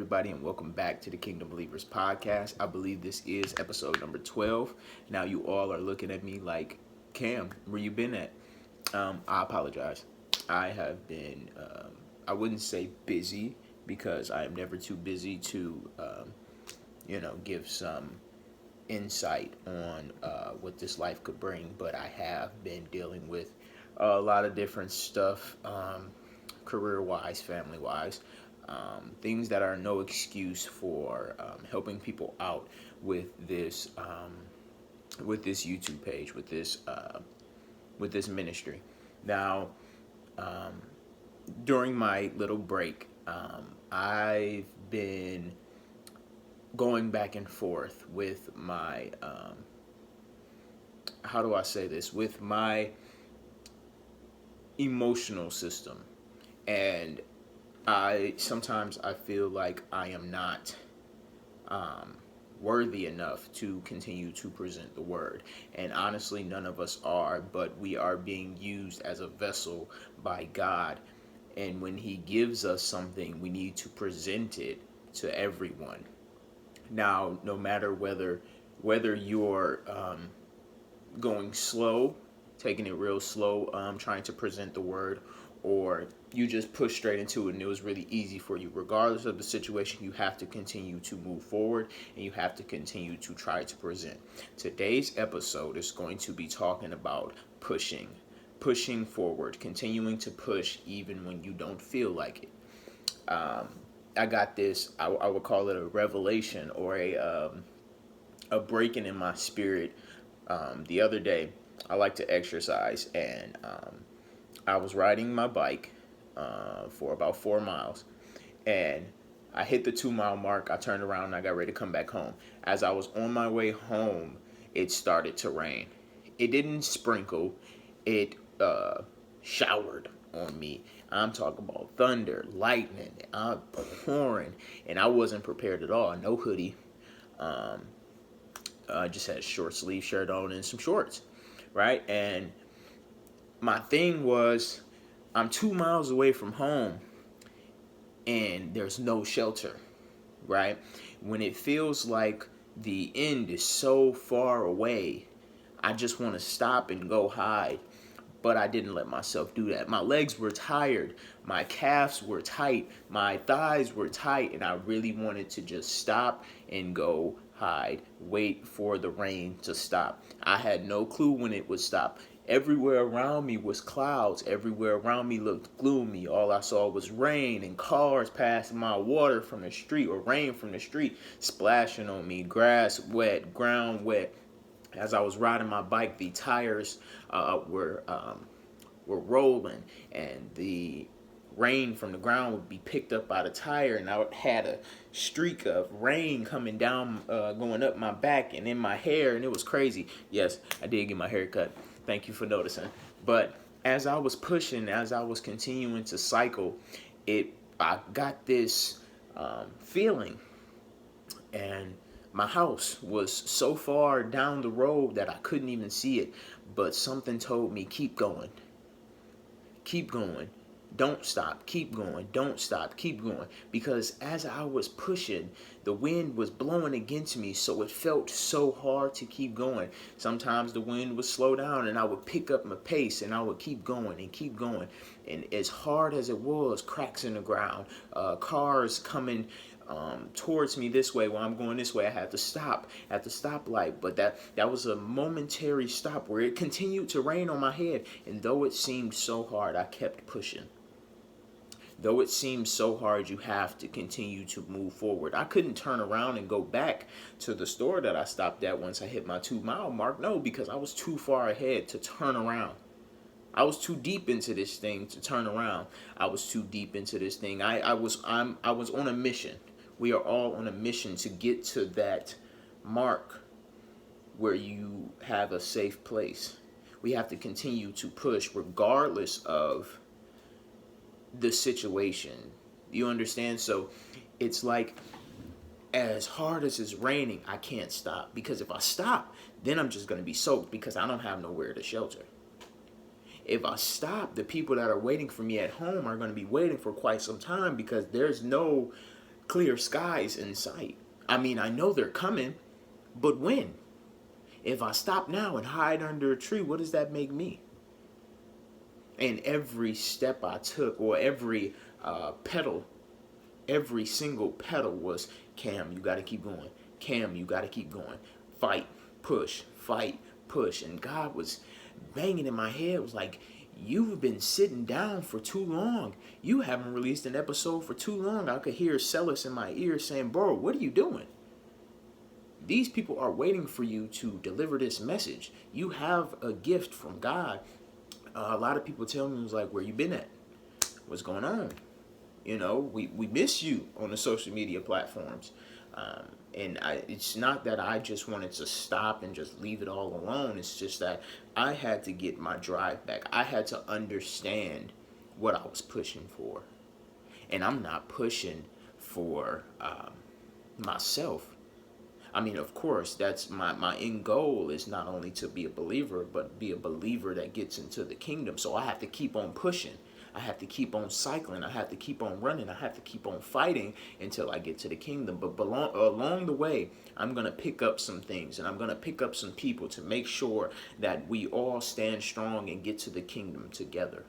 everybody, and welcome back to the Kingdom Believers podcast. I believe this is episode number 12. Now, you all are looking at me like, Cam, where you been at? I apologize. I have been, I wouldn't say busy, because I am never too busy to, give some insight on what this life could bring, but I have been dealing with a lot of different stuff, career-wise, family-wise, things that are no excuse for helping people out with this YouTube page, with this ministry. Now, during my little break, I've been going back and forth with my how do I say this? With my emotional system, and sometimes I feel like I am not worthy enough to continue to present the word. And honestly, none of us are, but we are being used as a vessel by God. And when He gives us something, we need to present it to everyone. Now, no matter whether you're going slow, taking it real slow, trying to present the word, or you just push straight into it and it was really easy for you. Regardless of the situation, you have to continue to move forward and you have to continue to try to present. Today's episode is going to be talking about pushing forward, continuing to push even when you don't feel like it. I got this, I would call it a revelation or a breaking in my spirit. The other day, I like to exercise, and I was riding my bike for about 4 miles, and I hit the 2 mile mark. I turned around and I got ready to come back home. As I was on my way home, it started to rain. It didn't sprinkle, it showered on me. I'm talking about thunder, lightning, pouring, and I wasn't prepared at all. No hoodie. I just had a short sleeve shirt on and some shorts, right? And my thing was, I'm 2 miles away from home and there's no shelter, right? When it feels like the end is so far away, I just want to stop and go hide. But I didn't let myself do that. My legs were tired, my calves were tight, my thighs were tight, and I really wanted to just stop and go hide, wait for the rain to stop. I had no clue when it would stop. Everywhere around me was clouds. Everywhere around me looked gloomy. All I saw was rain and cars passing by, water from the street or rain from the street splashing on me, grass wet, ground wet. As I was riding my bike, the tires were rolling, and the rain from the ground would be picked up by the tire, and I had a streak of rain coming down, going up my back and in my hair, and it was crazy. Yes, I did get my hair cut. Thank you for noticing. But as I was pushing, as I was continuing to cycle, I got this feeling, and my house was so far down the road that I couldn't even see it, but something told me, keep going. Keep going. Don't stop. Keep going. Don't stop. Keep going. Because as I was pushing, the wind was blowing against me, so it felt so hard to keep going. Sometimes the wind would slow down and I would pick up my pace and I would keep going and keep going. And as hard as it was, cracks in the ground, cars coming towards me this way. While I'm going this way, I had to stop at the stoplight. But that was a momentary stop where it continued to rain on my head. And though it seemed so hard, I kept pushing. Though it seems so hard, you have to continue to move forward. I couldn't turn around and go back to the store that I stopped at once I hit my 2 mile mark. No, because I was too far ahead to turn around. I was too deep into this thing to turn around. I was too deep into this thing. I was on a mission. We are all on a mission to get to that mark where you have a safe place. We have to continue to push regardless of the situation. You understand? So it's like, as hard as it's raining, I can't stop, because if I stop, then I'm just going to be soaked because I don't have nowhere to shelter. If I stop, the people that are waiting for me at home are going to be waiting for quite some time because there's no clear skies in sight. I mean, I know they're coming, but when? If I stop now and hide under a tree, what does that make me? And every step I took, or every pedal, every single pedal was, Cam, you got to keep going. Cam, you got to keep going. Fight, push, fight, push. And God was banging in my head. It was like, you've been sitting down for too long. You haven't released an episode for too long. I could hear Celis in my ear saying, bro, what are you doing? These people are waiting for you to deliver this message. You have a gift from God. A lot of people tell me, it was like, where you been at? What's going on? You know, we miss you on the social media platforms. It's not that I just wanted to stop and just leave it all alone. It's just that I had to get my drive back. I had to understand what I was pushing for. And I'm not pushing for myself. I mean, of course, that's my end goal is not only to be a believer, but be a believer that gets into the kingdom. So I have to keep on pushing. I have to keep on cycling. I have to keep on running. I have to keep on fighting until I get to the kingdom. But along the way, I'm going to pick up some things, and I'm going to pick up some people to make sure that we all stand strong and get to the kingdom together.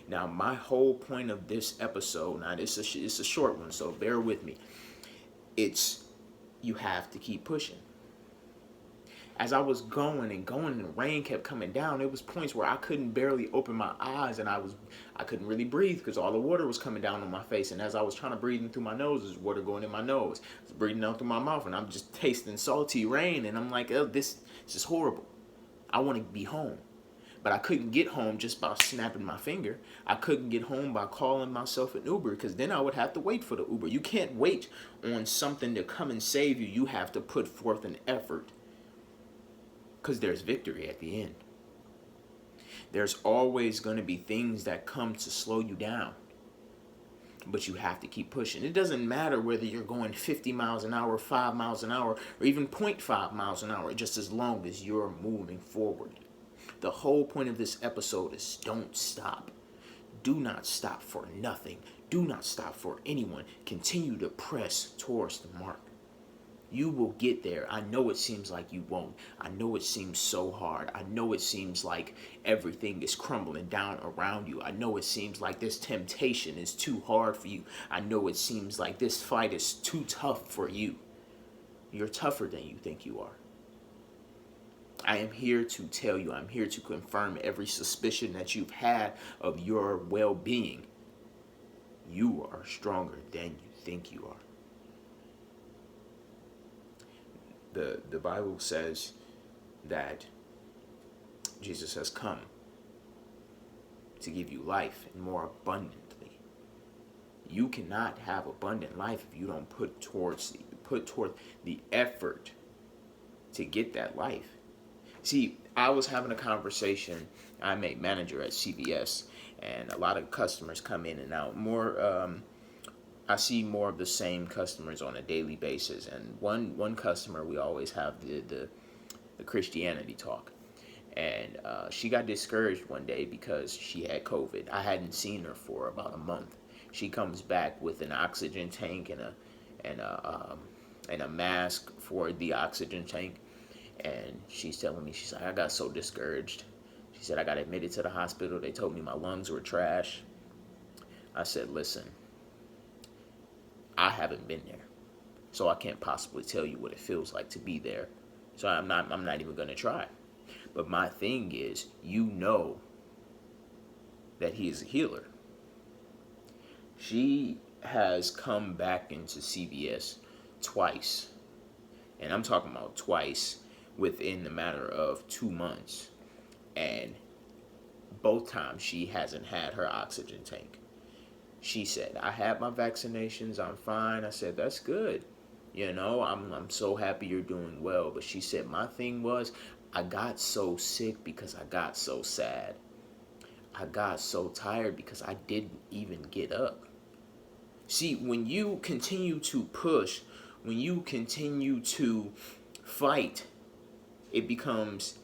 Now, my whole point of this episode, now it's a short one, so bear with me. You have to keep pushing. As I was going and the rain kept coming down. There was points where I couldn't barely open my eyes, and I couldn't really breathe because all the water was coming down on my face. And as I was trying to breathe in through my nose, there's water going in my nose. I was breathing out through my mouth, and I'm just tasting salty rain. And I'm like, oh, this is horrible. I want to be home. But I couldn't get home just by snapping my finger. I couldn't get home by calling myself an Uber, because then I would have to wait for the Uber. You can't wait on something to come and save you. You have to put forth an effort, because there's victory at the end. There's always going to be things that come to slow you down, but you have to keep pushing. It doesn't matter whether you're going 50 miles an hour, 5 miles an hour, or even 0.5 miles an hour, just as long as you're moving forward. The whole point of this episode is don't stop. Do not stop for nothing. Do not stop for anyone. Continue to press towards the mark. You will get there. I know it seems like you won't. I know it seems so hard. I know it seems like everything is crumbling down around you. I know it seems like this temptation is too hard for you. I know it seems like this fight is too tough for you. You're tougher than you think you are. I am here to tell you, I'm here to confirm every suspicion that you've had of your well-being. You are stronger than you think you are. The Bible says that Jesus has come to give you life and more abundantly. You cannot have abundant life if you don't put forth the effort to get that life. See, I was having a conversation. I'm a manager at CVS, and a lot of customers come in and out. I see more of the same customers on a daily basis. And one customer, we always have the Christianity talk. And she got discouraged one day because she had COVID. I hadn't seen her for about a month. She comes back with an oxygen tank and a mask for the oxygen tank. And she's telling me, she's like, I got so discouraged. She said, I got admitted to the hospital. They told me my lungs were trash. I said, listen, I haven't been there, so I can't possibly tell you what it feels like to be there. So I'm not even going to try. But my thing is, you know that he is a healer. She has come back into CVS twice. And I'm talking about twice within the matter of 2 months. And both times she hasn't had her oxygen tank. She said, I had my vaccinations, I'm fine. I said, that's good. You know, I'm so happy you're doing well. But she said, my thing was, I got so sick because I got so sad. I got so tired because I didn't even get up. See, when you continue to push, when you continue to fight, it becomes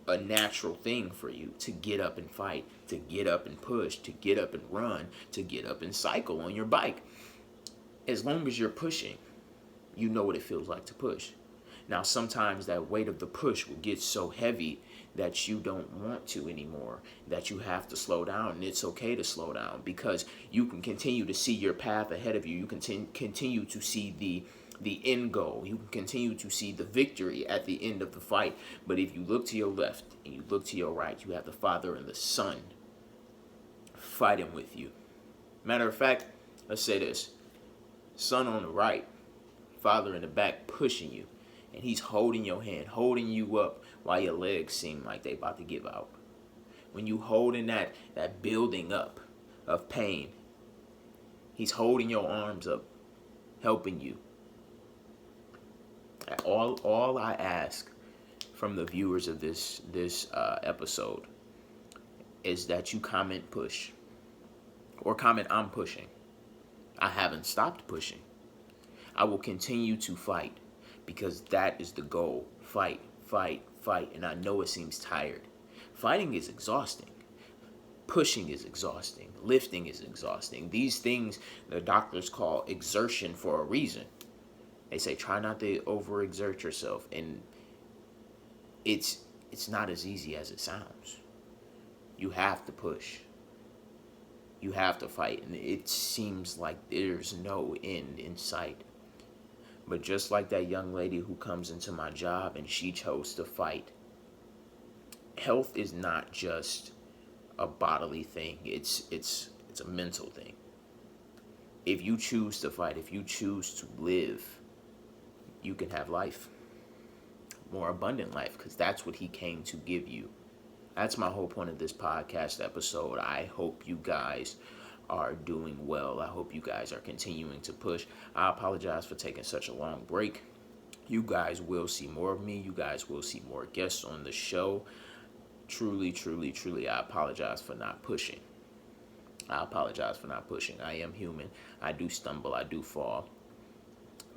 a natural thing for you to get up and fight, to get up and push, to get up and run, to get up and cycle on your bike. as long as you're pushing, you know what it feels like to push. Now, sometimes that weight of the push will get so heavy that you don't want to anymore, that you have to slow down. And it's okay to slow down because you can continue to see your path ahead of you. You can continue to see the end goal. You can continue to see the victory at the end of the fight. But if you look to your left and you look to your right, you have the Father and the Son fighting with you. Matter of fact, let's say this: Son on the right, Father in the back pushing you. And he's holding your hand, holding you up while your legs seem like they about to give out. When you holding that building up of pain, he's holding your arms up, helping you. All I ask from the viewers of this episode is that you comment push or comment I'm pushing. I haven't stopped pushing. I will continue to fight because that is the goal. Fight, fight, fight. And I know it seems tired. Fighting is exhausting. Pushing is exhausting. Lifting is exhausting. These things the doctors call exertion for a reason. They say try not to overexert yourself. And it's not as easy as it sounds. You have to push. You have to fight. And it seems like there's no end in sight. But just like that young lady who comes into my job and she chose to fight, health is not just a bodily thing. It's a mental thing. If you choose to fight, if you choose to live, you can have life. More abundant life, because that's what he came to give you. That's my whole point of this podcast episode. I hope you guys are doing well. I hope you guys are continuing to push. I apologize for taking such a long break. You guys will see more of me. You guys will see more guests on the show. Truly, truly, truly, I apologize for not pushing. I apologize for not pushing. I am human. I do stumble. I do fall.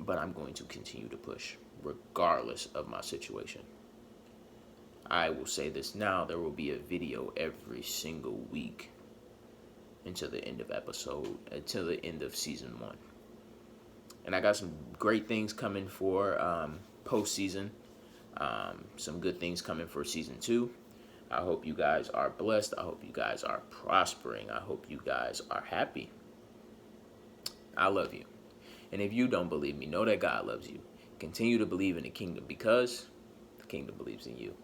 But I'm going to continue to push, regardless of my situation. I will say this now. There will be a video every single week until the end of season 1. And I got some great things coming for postseason. Some good things coming for season 2. I hope you guys are blessed. I hope you guys are prospering. I hope you guys are happy. I love you. And if you don't believe me, know that God loves you. Continue to believe in the kingdom because the kingdom believes in you.